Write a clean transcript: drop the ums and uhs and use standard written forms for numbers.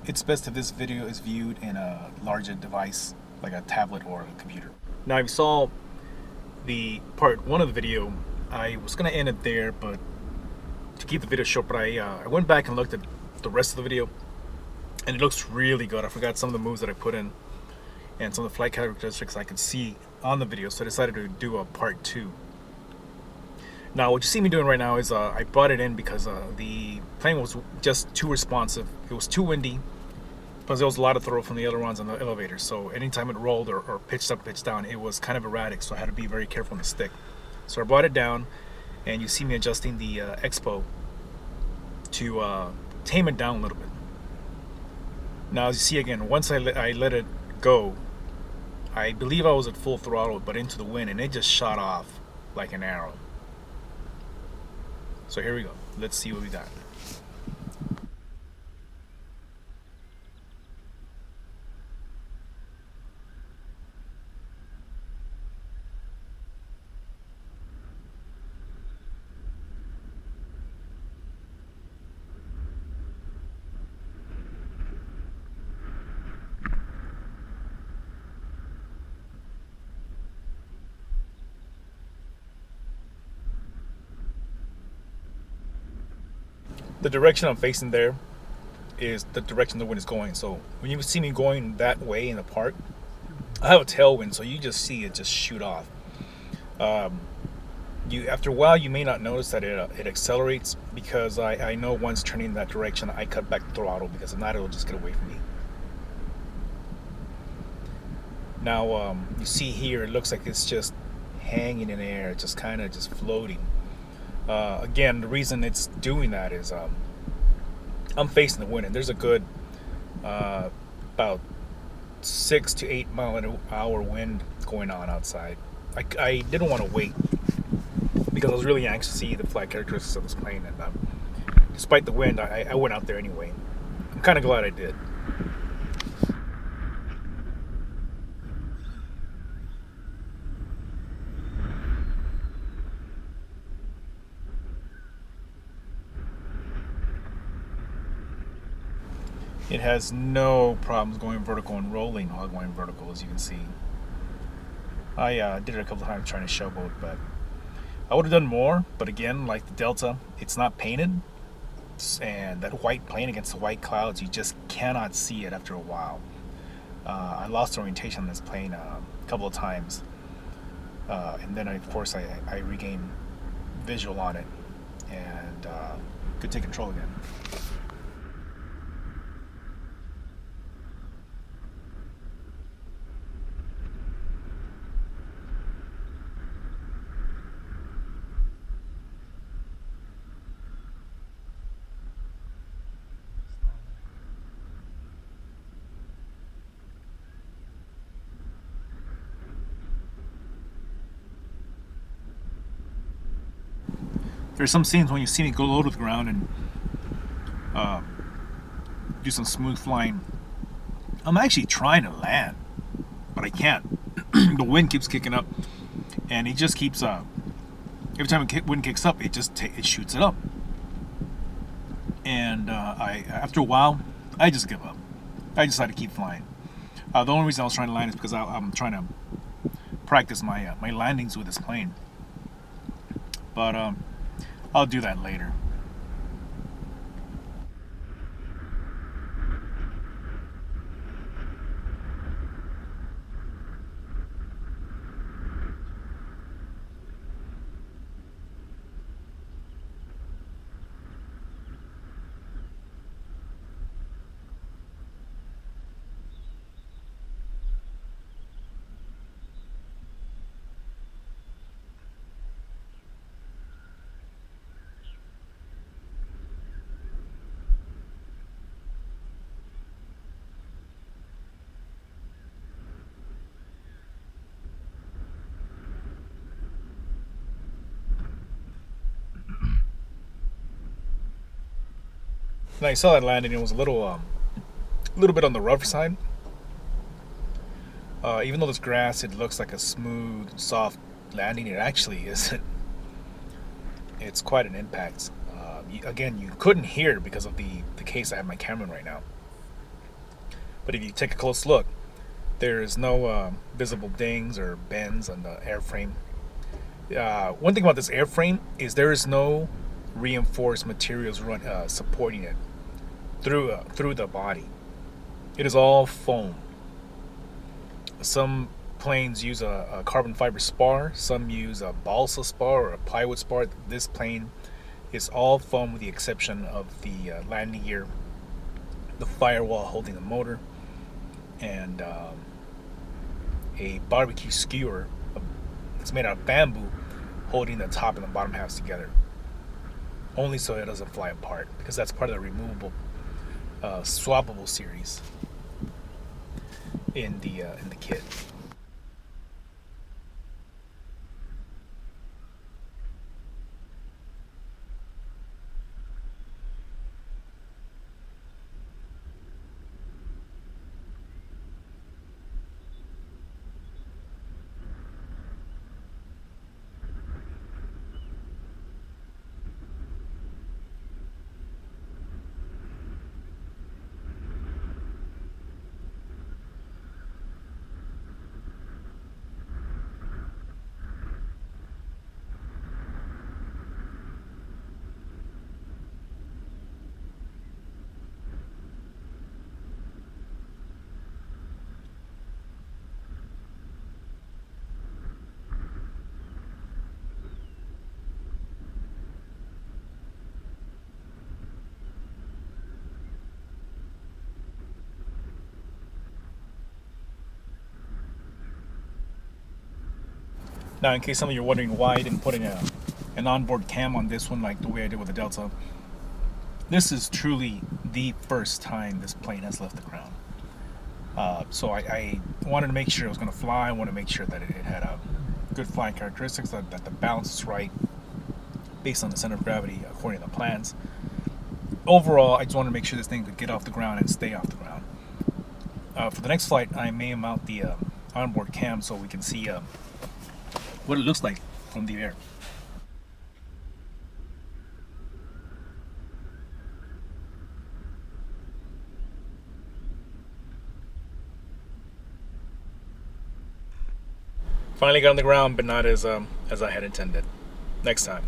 It's best if this video is viewed in a larger device, like a tablet or a computer. Now, if you saw the part one of the video, I was gonna end it there, but to keep the video short, but I went back and looked at the rest of the video, and it looks really good. I forgot some of the moves that I put in, and some of the flight characteristics I could see on the video, so I decided to do a part two. Now, what you see me doing right now is I brought it in because the plane was just too responsive. It was too windy, plus there was a lot of throw from the ailerons on the elevator. So anytime it rolled or pitched up, pitched down, it was kind of erratic. So I had to be very careful on the stick. So I brought it down, and you see me adjusting the expo to tame it down a little bit. Now, as you see again, once I let it go, I believe I was at full throttle, but into the wind, and it just shot off like an arrow. So here we go. Let's see what we got. The direction I'm facing there is the direction the wind is going. So when you see me going that way in the park, I have a tailwind, so you just see it just shoot off. You after a while, you may not notice that it accelerates, because I know once turning in that direction, I cut back the throttle, because if not, it'll just get away from me. Now, you see here, it looks like it's just hanging in the air, just kind of just floating. Again, the reason it's doing that is I'm facing the wind, and there's a good about 6 to 8 mile an hour wind going on outside. I didn't want to wait, because I was really anxious to see the flight characteristics of this plane, and despite the wind, I went out there anyway. I'm kind of glad I did. It has no problems going vertical and rolling while going vertical, as you can see. I did it a couple of times trying to showboat, but I would have done more. But again, like the Delta, it's not painted, and that white plane against the white clouds, you just cannot see it after a while. I lost orientation on this plane a couple of times, and then of course I regained visual on it, and could take control again. There's some scenes when you see me go low to the ground and do some smooth flying. I'm actually trying to land, but I can't. The wind keeps kicking up, and it just keeps every time the wind kicks up, it shoots it up. And after a while, I just give up. I decided to keep flying. The only reason I was trying to land is because I'm trying to practice my landings with this plane. But I'll do that later. And I saw that landing. It was a little bit on the rough side. Even though this grass, it looks like a smooth, soft landing, it actually isn't. It's quite an impact. Again, you couldn't hear it because of the case I have my camera in right now. But if you take a close look, there is no visible dings or bends on the airframe. One thing about this airframe is there is no reinforced materials supporting it through the body. It is all foam. Some planes use a carbon fiber spar, some use a balsa spar or a plywood spar. This plane is all foam with the exception of the landing gear, the firewall holding the motor, and a barbecue skewer. It's made out of bamboo holding the top and the bottom halves together. Only so it doesn't fly apart, because that's part of the removable, swappable series in the kit. Now, in case some of you are wondering why I didn't put an onboard cam on this one like the way I did with the Delta, this is truly the first time this plane has left the ground. So I wanted to make sure it was going to fly. I wanted to make sure that it had a good flying characteristics, that the balance is right based on the center of gravity according to the plans. Overall, I just wanted to make sure this thing could get off the ground and stay off the ground. For the next flight, I may mount the onboard cam so we can see what it looks like from the air. Finally got on the ground, but not as I had intended. Next time.